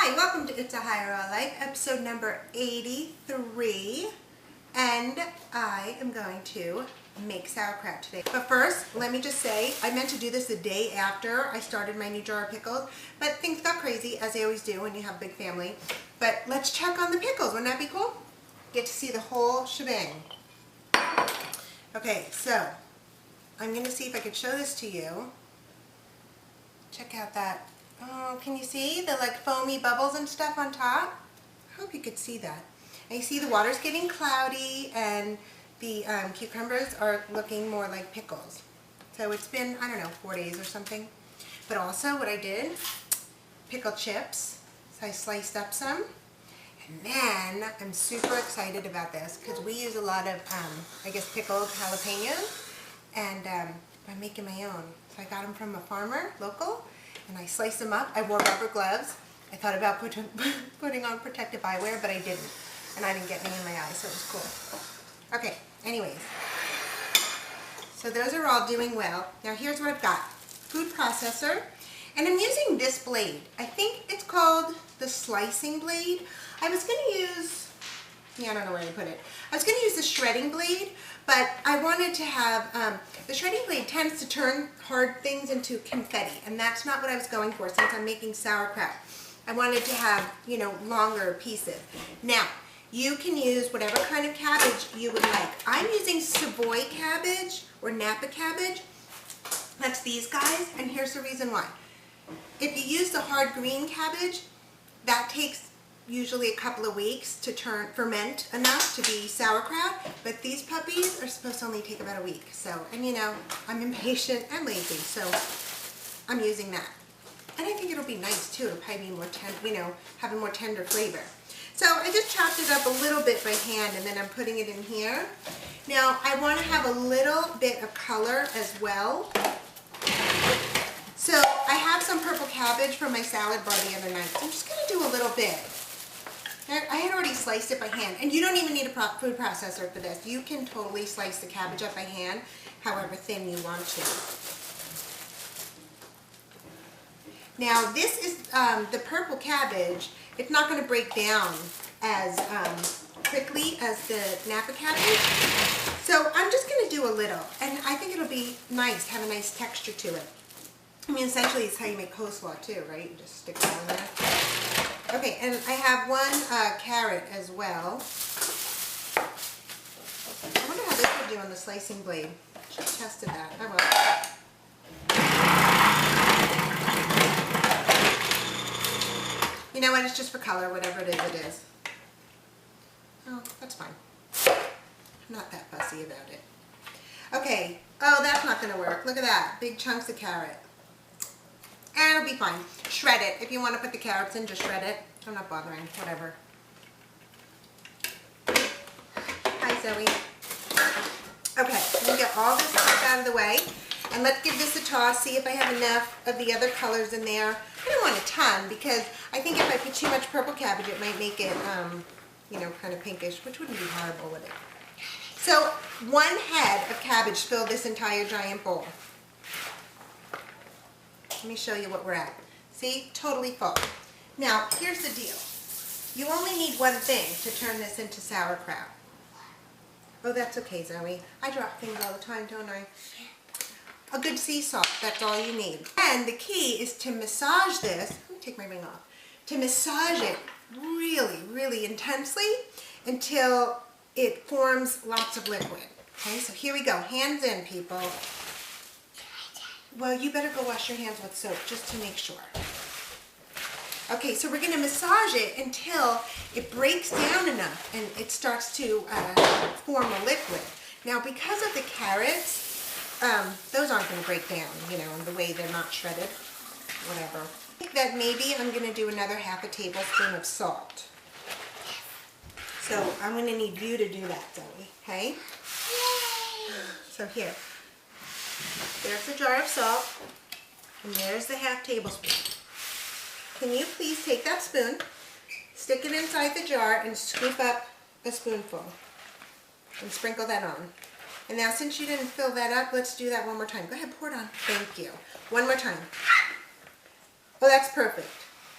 Hi, welcome to It's a Higher All Life, episode number 83, and I am going to make sauerkraut today. But first, let me just say, I meant to do this the day after I started my new jar of pickles, but things got crazy, as they always do when you have a big family. But let's check on the pickles, wouldn't that be cool? Get to see the whole shebang. Okay, so, I'm going to see if I can show this to you. Check out that. Oh, can you see the like foamy bubbles and stuff on top? I hope you could see that. And you see the water's getting cloudy and the cucumbers are looking more like pickles. So it's been, I don't know, 4 days or something. But also what I did, pickled chips. So I sliced up some. And then I'm super excited about this because we use a lot of, I guess, pickled jalapenos. And I'm making my own. So I got them from a farmer, local. And I sliced them up. I wore rubber gloves. I thought about putting on protective eyewear, but I didn't. And I didn't get any in my eyes, so it was cool. Okay, anyways. So those are all doing well. Now here's what I've got. Food processor. And I'm using this blade. I think it's called the slicing blade. I was going to use, I don't know where I put it. I was going to use the shredding blade, but I wanted to have, the shredding blade tends to turn hard things into confetti, and that's not what I was going for since I'm making sauerkraut. I wanted to have, longer pieces. Now, you can use whatever kind of cabbage you would like. I'm using Savoy cabbage or Napa cabbage. That's these guys, and here's the reason why. If you use the hard green cabbage, that takes usually a couple of weeks to ferment enough to be sauerkraut, but these puppies are supposed to only take about a week. So, and I'm impatient and lazy, so I'm using that. And I think it'll be nice too. It'll probably be more tender, have a more tender flavor. So I just chopped it up a little bit by hand, and then I'm putting it in here. Now I want to have a little bit of color as well. So I have some purple cabbage from my salad bar the other night. So I'm just going to do a little bit. I had already sliced it by hand, and you don't even need a food processor for this. You can totally slice the cabbage up by hand, however thin you want to. Now this is the purple cabbage. It's not going to break down as quickly as the Napa cabbage, so I'm just going to do a little, and I think it'll be nice, have a nice texture to it. I mean, essentially it's how you make coleslaw too, right? You just stick it on there. Okay, and I have one carrot as well. I wonder how this would do on the slicing blade. I should have tested that. I will. You know what? It's just for color. Whatever it is. Oh, that's fine. I'm not that fussy about it. Okay. Oh, that's not going to work. Look at that. Big chunks of carrot. And it'll be fine. Shred it. If you want to put the carrots in, just shred it. I'm not bothering. Whatever. Hi, Zoe. Okay, we'll get all this stuff out of the way. And let's give this a toss, see if I have enough of the other colors in there. I don't want a ton, because I think if I put too much purple cabbage, it might make it, kind of pinkish, which wouldn't be horrible, would it? So, 1 head of cabbage filled this entire giant bowl. Let me show you what we're at. See? Totally full. Now, here's the deal. You only need one thing to turn this into sauerkraut. Oh, that's okay, Zoe. I drop things all the time, don't I? A good sea salt, that's all you need. And the key is to massage this. Let me take my ring off. To massage it really, really intensely until it forms lots of liquid. Okay, so here we go. Hands in, people. Well, you better go wash your hands with soap just to make sure. Okay, so we're going to massage it until it breaks down enough and it starts to form a liquid. Now, because of the carrots, those aren't going to break down, the way they're not shredded, whatever. I think that maybe I'm going to do another ½ tablespoon of salt. So I'm going to need you to do that, Zoe, okay? Yay! So here. There's the jar of salt, and there's the ½ tablespoon. Can you please take that spoon, stick it inside the jar, and scoop up a spoonful, and sprinkle that on. And now since you didn't fill that up, let's do that one more time. Go ahead, pour it on. Thank you. One more time. Oh, that's perfect.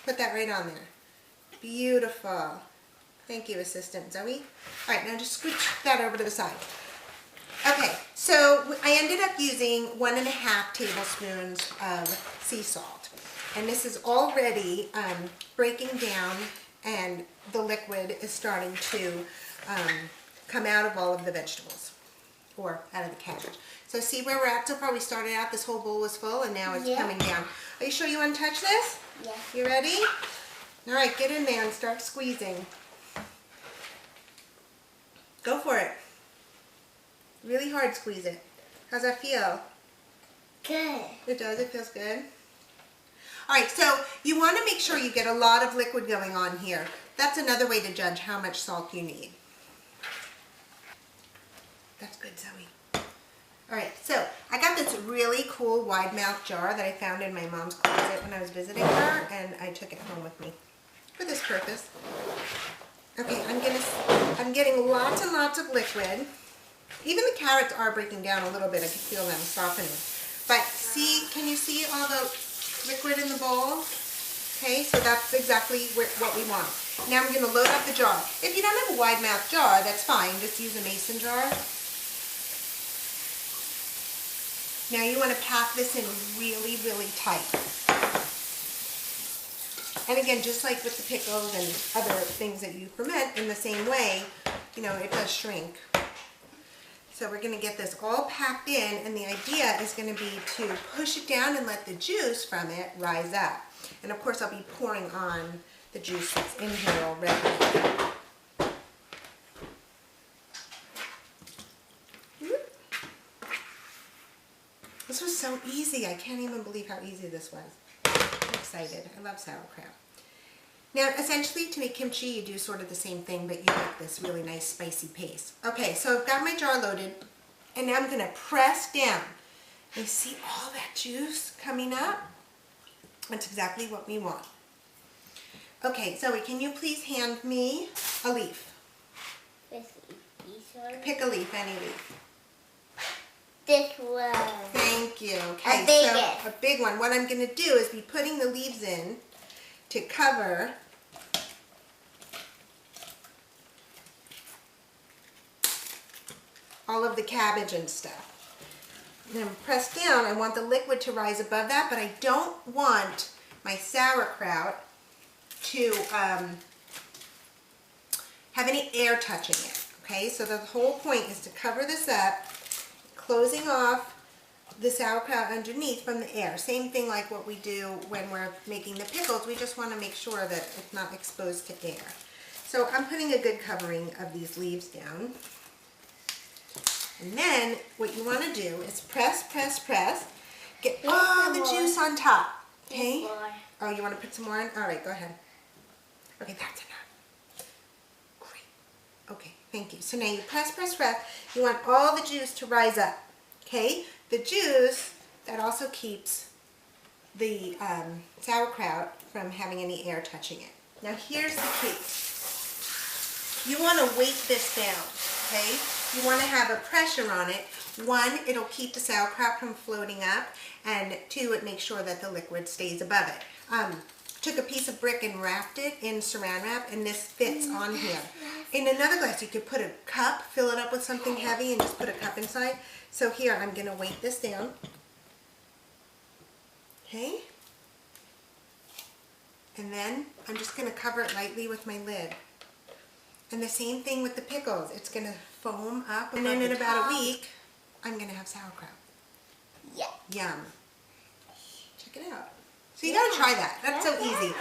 Put that right on there. Beautiful. Thank you, Assistant Zoe. All right, now just scooch that over to the side. Okay, so I ended up using 1.5 tablespoons of sea salt. And this is already breaking down, and the liquid is starting to come out of all of the vegetables, or out of the cabbage. So see where we're at so far? We started out, this whole bowl was full, and now it's coming down. Are you sure you want to touch this? Yeah. You ready? All right, get in there and start squeezing. Go for it. Really hard squeeze it. How's that feel? Good. It does, it feels good. All right, so you want to make sure you get a lot of liquid going on here. That's another way to judge how much salt you need. That's good, Zoe. All right, so I got this really cool wide mouth jar that I found in my mom's closet when I was visiting her, and I took it home with me for this purpose. Okay, I'm getting lots and lots of liquid. Even the carrots are breaking down a little bit. I can feel them softening. But see, can you see all the liquid in the bowl? Okay, so that's exactly what we want. Now I'm going to load up the jar. If you don't have a wide mouth jar, that's fine. Just use a mason jar. Now you want to pack this in really, really tight. And again, just like with the pickles and other things that you ferment, in the same way, you know, it does shrink. So we're going to get this all packed in, and the idea is going to be to push it down and let the juice from it rise up. And of course I'll be pouring on the juice that's in here already. This was so easy. I can't even believe how easy this was. I'm excited. I love sauerkraut. Now, essentially, to make kimchi, you do sort of the same thing, but you make this really nice spicy paste. Okay, so I've got my jar loaded, and now I'm going to press down. You see all that juice coming up? That's exactly what we want. Okay, Zoe, can you please hand me a leaf? Pick a leaf, any leaf. This one. Thank you. Okay, so a big one. What I'm going to do is be putting the leaves in to cover all of the cabbage and stuff. Then press down. I want the liquid to rise above that, but I don't want my sauerkraut to have any air touching it. Okay, so the whole point is to cover this up, closing off the sauerkraut underneath from the air. Same thing like what we do when we're making the pickles. We just want to make sure that it's not exposed to air. So I'm putting a good covering of these leaves down. And then what you want to do is press, press, press. Get all the juice on top. Okay? Oh, you want to put some more in? All right, go ahead. Okay, that's enough. Great. Okay, thank you. So now you press, press, press. You want all the juice to rise up. Okay? The juice, that also keeps the sauerkraut from having any air touching it. Now here's the key. You want to weight this down, okay? You want to have a pressure on it. One, it'll keep the sauerkraut from floating up, and two, it makes sure that the liquid stays above it. Took a piece of brick and wrapped it in saran wrap, and this fits on here. In another glass, you could put a cup, fill it up with something heavy, and just put a cup inside. So here, I'm going to weight this down. Okay? And then I'm just going to cover it lightly with my lid. And the same thing with the pickles. It's going to foam up, and then in about a week, I'm going to have sauerkraut. Yeah. Yum. Check it out. So you got to try that. That's so easy.